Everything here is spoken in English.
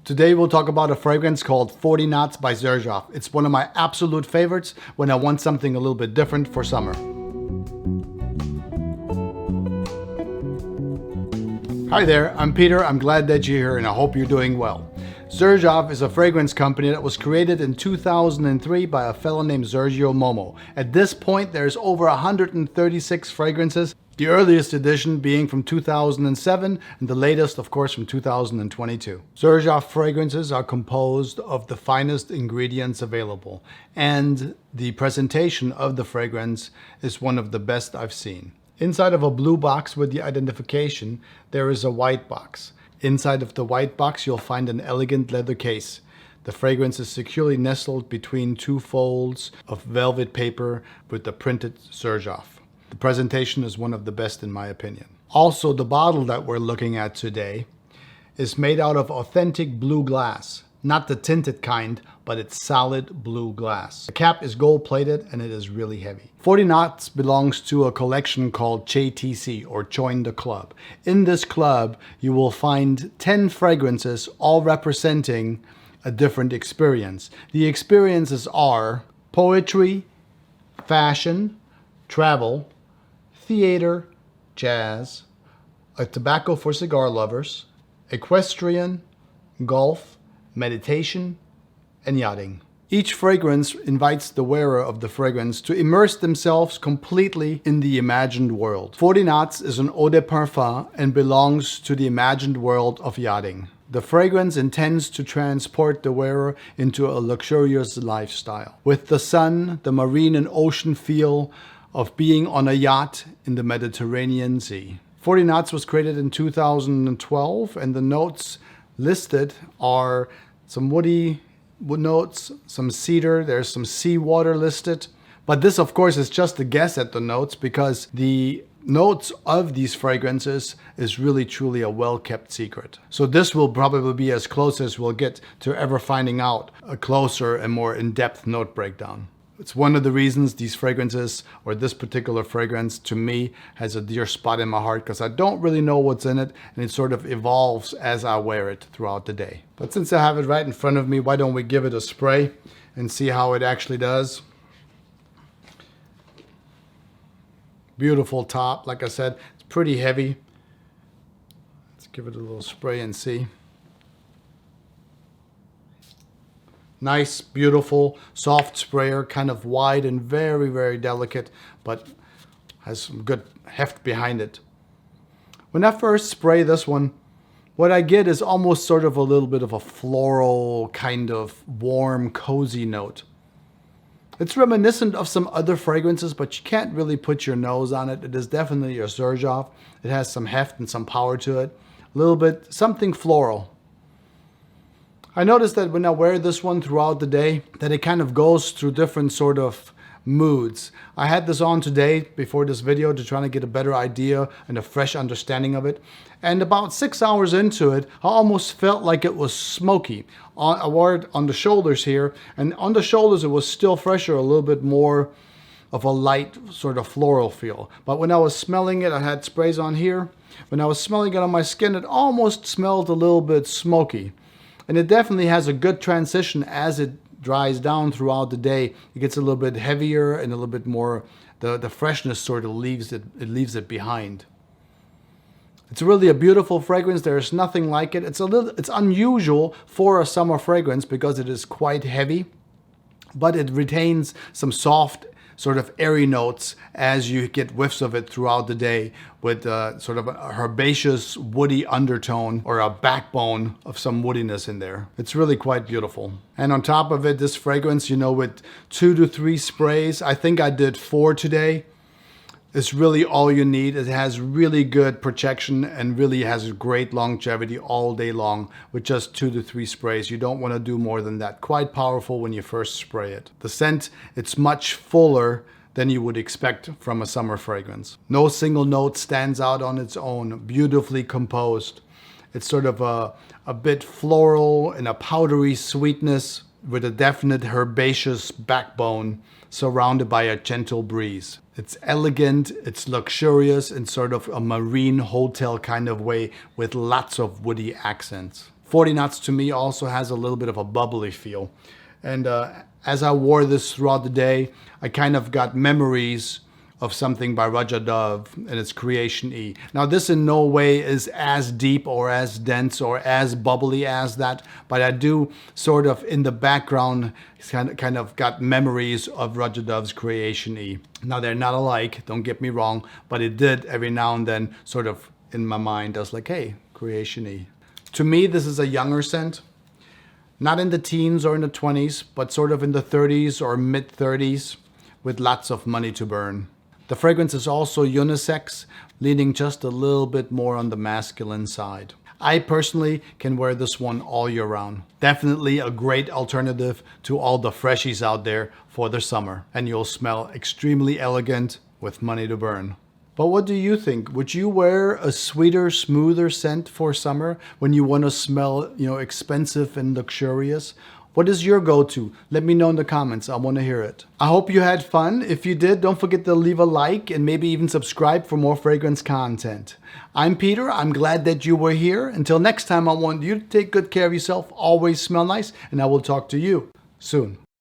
Today we'll talk about a fragrance called 40 Knots by XERJOFF. It's one of my absolute favorites when I want something a little bit different for summer. Hi there, I'm Peter. I'm glad that you're here and I hope you're doing well. XERJOFF is a fragrance company that was created in 2003 by a fellow named Sergio Momo. At this point, there's over 136 fragrances, the earliest edition being from 2007 and the latest, of course, from 2022. XERJOFF fragrances are composed of the finest ingredients available, and the presentation of the fragrance is one of the best I've seen. Inside of a blue box with the identification, there is a white box. Inside of the white box, you'll find an elegant leather case. The fragrance is securely nestled between two folds of velvet paper with the printed XERJOFF. The presentation is one of the best in my opinion. Also, the bottle that we're looking at today is made out of authentic blue glass. Not the tinted kind, but it's solid blue glass. The cap is gold plated and it is really heavy. 40 Knots belongs to a collection called JTC, or Join the Club. In this club, you will find 10 fragrances, all representing a different experience. The experiences are poetry, fashion, travel, theater, jazz, a tobacco for cigar lovers, equestrian, golf, meditation, and yachting. Each fragrance invites the wearer of the fragrance to immerse themselves completely in the imagined world. 40 Knots is an eau de parfum and belongs to the imagined world of yachting. The fragrance intends to transport the wearer into a luxurious lifestyle, with the sun, the marine and ocean feel of being on a yacht in the Mediterranean Sea. 40 Knots was created in 2012, and the notes listed are some woody notes, some cedar, there's some seawater listed. But this, of course, is just a guess at the notes, because the notes of these fragrances is really truly a well-kept secret. So this will probably be as close as we'll get to ever finding out a closer and more in-depth note breakdown. It's one of the reasons these fragrances, or this particular fragrance, to me has a dear spot in my heart, because I don't really know what's in it, and it sort of evolves as I wear it throughout the day. But since I have it right in front of me, why don't we give it a spray and see how it actually does. Beautiful top. Like I said, it's pretty heavy. Let's give it a little spray and see. Nice, beautiful, soft sprayer, kind of wide and very, very delicate, but has some good heft behind it. When I first spray this one, what I get is almost sort of a little bit of a floral, kind of warm, cozy note. It's reminiscent of some other fragrances, but you can't really put your nose on it. It is definitely a XERJOFF. It has some heft and some power to it. A little bit, something floral. I noticed that when I wear this one throughout the day, that it kind of goes through different sort of moods. I had this on today before this video to try to get a better idea and a fresh understanding of it. And about 6 hours into it, I almost felt like it was smoky. I wore it on the shoulders here, and on the shoulders it was still fresher, a little bit more of a light sort of floral feel. But when I was smelling it, I had sprays on here. When I was smelling it on my skin, it almost smelled a little bit smoky. And it definitely has a good transition as it dries down throughout the day. It gets a little bit heavier and a little bit more, the freshness sort of leaves it behind. It's really a beautiful fragrance. There's nothing like it. It's unusual for a summer fragrance because it is quite heavy, but it retains some soft, sort of airy notes as you get whiffs of it throughout the day, with sort of a herbaceous woody undertone, or a backbone of some woodiness in there. It's really quite beautiful. And on top of it, this fragrance, with 2 to 3 sprays, I think I did 4 today. It's really all you need. It has really good protection and really has great longevity all day long with just 2 to 3 sprays. You don't want to do more than that. Quite powerful when you first spray it. The scent, it's much fuller than you would expect from a summer fragrance. No single note stands out on its own. Beautifully composed. It's sort of a bit floral and a powdery sweetness with a definite herbaceous backbone surrounded by a gentle breeze. It's elegant, it's luxurious in sort of a marine hotel kind of way with lots of woody accents. 40 knots to me also has a little bit of a bubbly feel. And as I wore this throughout the day, I kind of got memories of something by Roger Dove and its Creation E. Now this in no way is as deep or as dense or as bubbly as that, but I do sort of in the background kind of got memories of Roger Dove's Creation E. Now they're not alike, don't get me wrong, but it did every now and then sort of in my mind, I was like, hey, Creation E. To me, this is a younger scent. Not in the teens or in the 20s, but sort of in the 30s or mid 30s with lots of money to burn. The fragrance is also unisex, leaning just a little bit more on the masculine side. I personally can wear this one all year round. Definitely a great alternative to all the freshies out there for the summer. And you'll smell extremely elegant with money to burn. But what do you think? Would you wear a sweeter, smoother scent for summer when you want to smell, expensive and luxurious? What is your go-to? Let me know in the comments. I want to hear it. I hope you had fun. If you did, don't forget to leave a like and maybe even subscribe for more fragrance content. I'm Peter. I'm glad that you were here. Until next time, I want you to take good care of yourself. Always smell nice, and I will talk to you soon.